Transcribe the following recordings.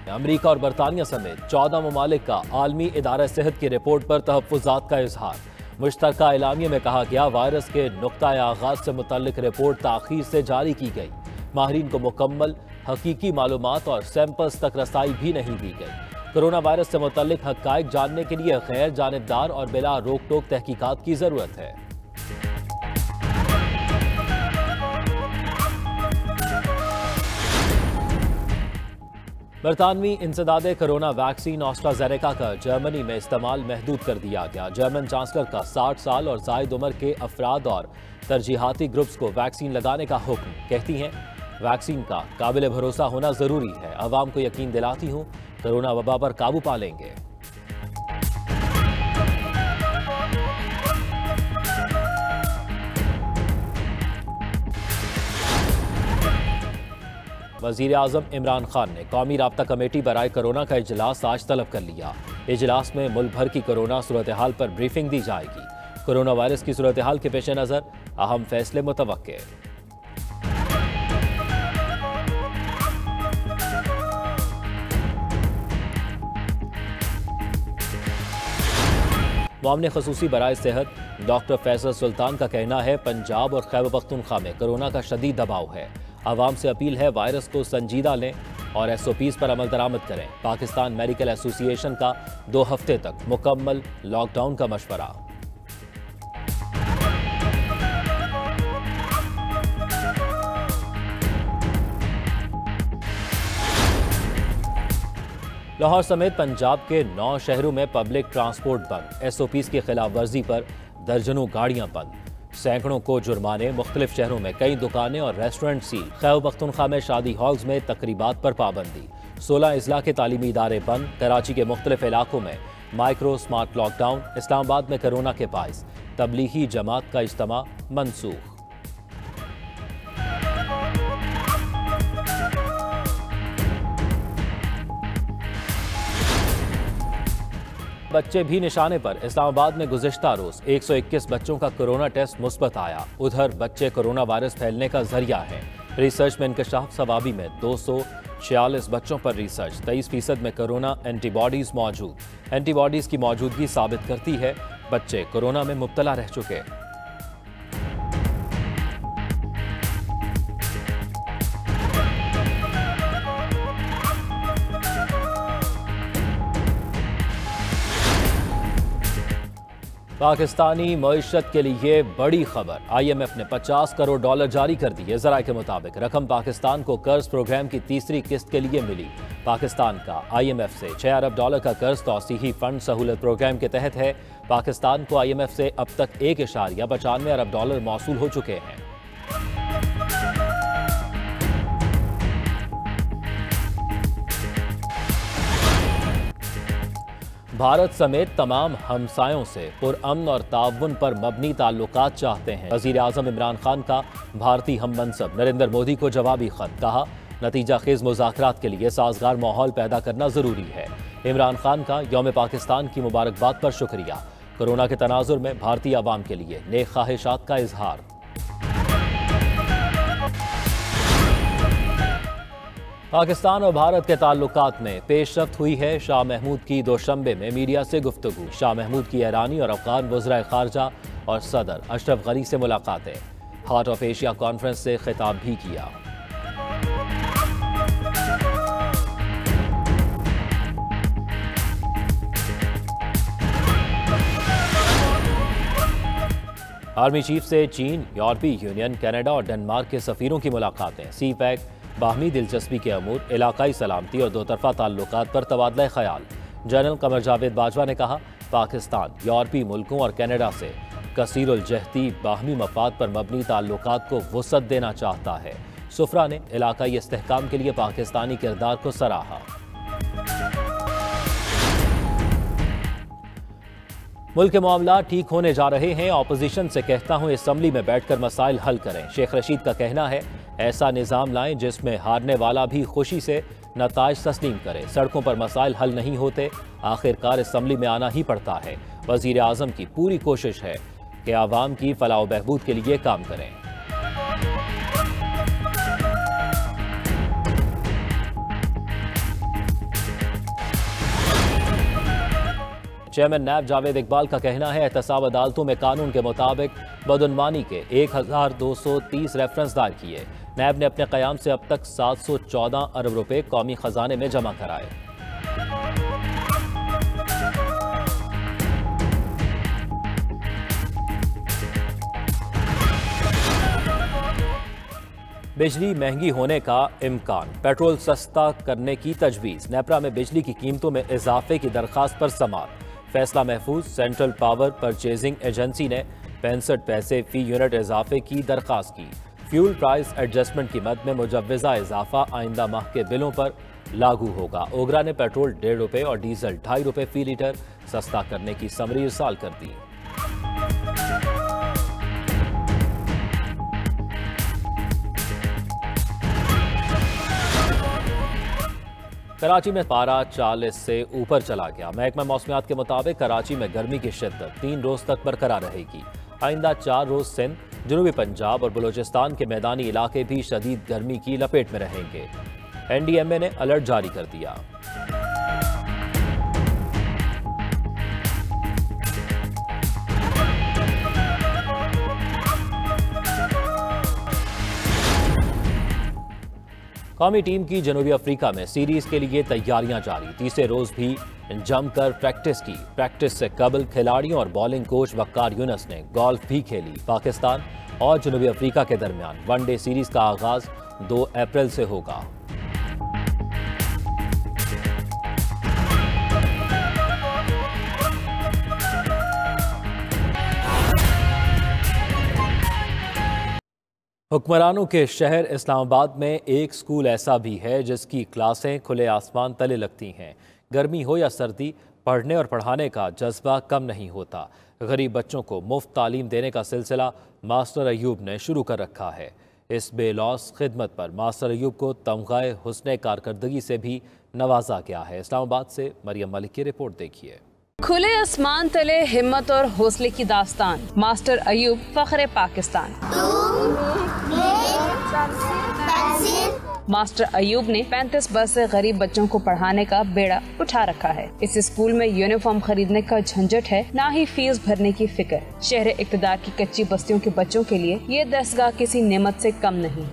America और बरतानिया समेत 14 ममालिक का आलमी इदारा सेहत की रिपोर्ट पर तहफ़्फ़ुज़ात का इजहार। मुश्तरका एलामिया में कहा गया, वायरस के नुक्ता आगाज़ से मुतल्लिक रिपोर्ट ताख़ीर से जारी की गई। माहिरीन को मुकम्मल हकीकी मालूमात और सैंपल्स तक रसाई भी नहीं दी गई। कोरोना वायरस से मुतल्लिक हक़ाइक़ जानने के लिए गैर जानिबदार और बिला रोक टोक तहकीकात की ज़रूरत है। बरतानवी इंसदादे कोरोना वैक्सीन ऑस्ट्राजेनेका का जर्मनी में इस्तेमाल महदूद कर दिया गया। जर्मन चांसलर का 60 साल और जायद उम्र के अफराद और तरजीहाती ग्रुप्स को वैक्सीन लगाने का हुक्म। कहती हैं, वैक्सीन का काबिल भरोसा होना जरूरी है। अवाम को यकीन दिलाती हूँ, कोरोना वबा पर काबू पा लेंगे। वज़ीर आज़म इमरान खान ने कौमी राब्ता कमेटी बराए कोरोना का इजलास आज तलब कर लिया। इजलास में मुल्क भर की कोरोना सूरत हाल पर ब्रीफिंग दी जाएगी। कोरोना वायरस की सूरत हाल के पेश नज़र अहम फैसले मुतवक्के। मामले खसूसी बराए सेहत डॉक्टर फैसल सुल्तान का कहना है, पंजाब और खैबर पख्तूनख्वा में कोरोना का शदीद दबाव है। आवाम से अपील है, वायरस को संजीदा लें और SOPs पर अमल दरामद करें। पाकिस्तान मेडिकल एसोसिएशन का 2 हफ्ते तक मुकम्मल लॉकडाउन का मशवरा। लाहौर समेत पंजाब के 9 शहरों में पब्लिक ट्रांसपोर्ट बंद। SOPs की खिलाफ वर्जी पर दर्जनों गाड़ियां बंद, सैकड़ों को जुर्माने। मुख्तलिफ शहरों में कई दुकानें और रेस्टोरेंट सील। खैबर पख्तूनख्वा में शादी हॉल्स में तकरीबात पर पाबंदी। 16 अजला के तालीमी इदारे बंद। कराची के मुख्तलिफ इलाकों में माइक्रो स्मार्ट लॉकडाउन। इस्लामाबाद में कोरोना के बाइस तबलीगी जमात का इज्तिमा मनसूख। बच्चे भी निशाने पर। इस्लामाबाद में गुज़िश्ता रोज 121 बच्चों का कोरोना टेस्ट मुस्बत आया। उधर बच्चे कोरोना वायरस फैलने का जरिया है। रिसर्च में इंकशाफ। सवाबी में 246 बच्चों पर रिसर्च। 23% में कोरोना एंटीबॉडीज मौजूद। एंटीबॉडीज की मौजूदगी साबित करती है बच्चे कोरोना में मुब्तला रह चुके। पाकिस्तानी मईशत के लिए बड़ी खबर। IMF ने $50 करोड़ जारी कर दिए। ज़राए के मुताबिक रकम पाकिस्तान को कर्ज प्रोग्राम की तीसरी किस्त के लिए मिली। पाकिस्तान का IMF से $6 अरब का कर्ज तौसीही फंड सहूलत प्रोग्राम के तहत है। पाकिस्तान को IMF से अब तक $1.95 अरब मौसूल हो चुके हैं। भारत समेत तमाम हमसायों से पुरअमन और ताउन पर मबनी ताल्लुकात चाहते हैं। वज़ीर आज़म इमरान खान का भारतीय हम मनसब नरेंद्र मोदी को जवाबी खत। कहा, नतीजा खेज मुज़ाकरात के लिए साजगार माहौल पैदा करना जरूरी है। इमरान खान का यौम पाकिस्तान की मुबारकबाद पर शुक्रिया। कोरोना के तनाजुर में भारतीय अवाम के लिए नेक ख्वाहिशात का इजहार। पाकिस्तान और भारत के ताल्लुकात में पेशरफ्त हुई है। शाह महमूद की दोशंबे में मीडिया से गुफ्तगू। शाह महमूद की ईरानी और अफगान वज़राए खारजा और सदर अशरफ गनी से मुलाकातें। हार्ट ऑफ एशिया कॉन्फ्रेंस से खिताब भी किया। आर्मी चीफ से चीन, यूरोपीय यूनियन, कनाडा और डेनमार्क के सफीरों की मुलाकातें। CPEC बाहमी दिलचस्पी के अमूर, इलाकाई सलामती और दोतरफा ताल्लुकात पर तबादला ख्याल। जनरल कमर जावेद बाजवा ने कहा, पाकिस्तान यूरोपीय मुल्कों और कनाडा से कसीरुल जहती बाहमी मफाद पर मबनी ताल्लुकात को वुसअत देना चाहता है। सुफरा ने इलाकाई इस्तेहकाम के लिए पाकिस्तानी किरदार को सराहा। मुल्क के मामला ठीक होने जा रहे हैं। ऑपोजिशन से कहता हूं, असम्बली में बैठकर मसाइल हल करें। शेख रशीद का कहना है, ऐसा निज़ाम लाएं जिसमें हारने वाला भी खुशी से नताइज तस्लीम करे। सड़कों पर मसाइल हल नहीं होते, आखिरकार असम्बली में आना ही पड़ता है। वज़ीर आज़म की पूरी कोशिश है कि आवाम की फलाह बहबूद के लिए काम करें। चेयरमैन नैब जावेद इकबाल का कहना है एहतसाब अदालतों में कानून के मुताबिक बदउनवानी के 1230 रेफरेंस दायर किए। नैब ने अपने क़याम से अब तक 714 अरब रुपए कौमी खजाने में जमा कराए। बिजली महंगी होने का इम्कान, पेट्रोल सस्ता करने की तजवीज़। नेपरा में बिजली की कीमतों में इजाफे की दरख्वास्त पर समाअत। फैसला महफूज। सेंट्रल पावर परचेजिंग एजेंसी ने 65 पैसे फी यूनिट इजाफे की दरख्वास्त की। फ्यूल प्राइस एडजस्टमेंट की मद में मुजव्वज़ा इजाफा आइंदा माह के बिलों पर लागू होगा। ओगरा ने पेट्रोल 1.5 रुपये और डीजल 2.5 रुपये फी लीटर सस्ता करने की समरी इरसाल कर दी। कराची में पारा 40 से ऊपर चला गया। महकमा मौसमियात के मुताबिक कराची में गर्मी की शिद्दत 3 रोज तक बरकरार रहेगी। आइंदा 4 रोज सिंध, जनूबी पंजाब और बलूचिस्तान के मैदानी इलाके भी शदीद गर्मी की लपेट में रहेंगे। NDMA ने अलर्ट जारी कर दिया। कौमी टीम की जनूबी अफ्रीका में सीरीज के लिए तैयारियां जारी। तीसरे रोज भी जमकर प्रैक्टिस की। प्रैक्टिस से कबल खिलाड़ियों और बॉलिंग कोच वक्कार यूनुस ने गोल्फ भी खेली। पाकिस्तान और जनूबी अफ्रीका के दरमियान वनडे सीरीज का आगाज 2 अप्रैल से होगा। हुक्मरानों के शहर इस्लामाबाद में एक स्कूल ऐसा भी है जिसकी क्लासें खुले आसमान तले लगती हैं। गर्मी हो या सर्दी, पढ़ने और पढ़ाने का जज्बा कम नहीं होता। गरीब बच्चों को मुफ्त तालीम देने का सिलसिला मास्टर अयूब ने शुरू कर रखा है। इस बेलौस खिदमत पर मास्टर अयूब को तमग़ाए हुस्ने कारकर्दगी से भी नवाजा गया है। इस्लामाबाद से मरियम मलिक की रिपोर्ट देखिए। खुले आसमान तले हिम्मत और हौसले की दास्तान, मास्टर अयूब फ़ख्र पाकिस्तान। मास्टर अयूब ने 35 वर्ष से गरीब बच्चों को पढ़ाने का बेड़ा उठा रखा है। इस स्कूल में यूनिफॉर्म खरीदने का झंझट है, ना ही फीस भरने की फिक्र। शहर इक़्तिदार की कच्ची बस्तियों के बच्चों के लिए ये दरसगाह किसी नेमत से कम नहीं।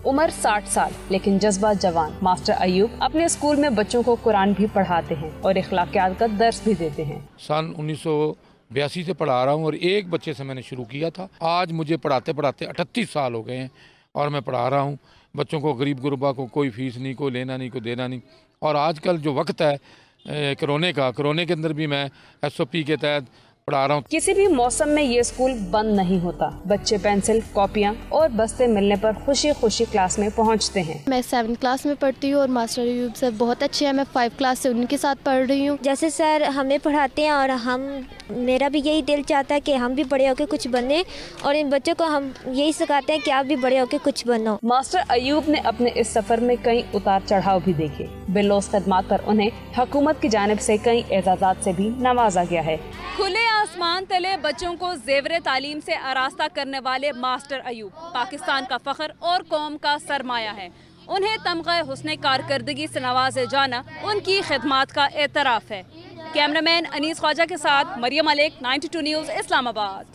उम्र 60 साल लेकिन जज्बा जवान। मास्टर अयूब अपने स्कूल में बच्चों को कुरान भी पढ़ाते हैं और इखलाकियात का दर्स भी देते हैं। सन 1982 से पढ़ा रहा हूँ और एक बच्चे से मैंने शुरू किया था। आज मुझे पढ़ाते पढ़ाते 38 साल हो गए हैं और मैं पढ़ा रहा हूँ बच्चों को। गरीब गुरबा को कोई फीस नहीं, कोई लेना नहीं, कोई देना नहीं। और आजकल जो वक्त है कोरोने के अंदर भी मैं SOP के तहत पढ़ा रहा हूँ। किसी भी मौसम में ये स्कूल बंद नहीं होता। बच्चे पेंसिल, कॉपियाँ और बस्ते मिलने पर खुशी खुशी क्लास में पहुँचते हैं। मैं 7th क्लास में पढ़ती हूँ और मास्टर अयूब सर बहुत अच्छे हैं। मैं 5 क्लास से उनके साथ पढ़ रही हूँ। जैसे सर हमें पढ़ाते हैं और मेरा भी यही दिल चाहता है कि हम भी बड़े होकर कुछ बने और इन बच्चों को हम यही सिखाते हैं कि आप भी बड़े होकर कुछ बनो। मास्टर अयूब ने अपने इस सफर में कई उतार चढ़ाव भी देखे। बेलौस खदमात पर उन्हें हुकूमत की जानिब से कई एजाज़ात से भी नवाजा गया है। खुले आसमान तले बच्चों को ज़ेवरे तालीम से आरास्ता करने वाले मास्टर अयूब पाकिस्तान का फ़ख्र और कौम का सरमाया है। उन्हें तमग़े हुस्ने कारकर्दगी से नवाजे जाना उनकी खिदमात का एतराफ़ है। कैमरामैन अनीस ख्वाजा के साथ मरियम मलिक, 92 न्यूज़, इस्लामाबाद।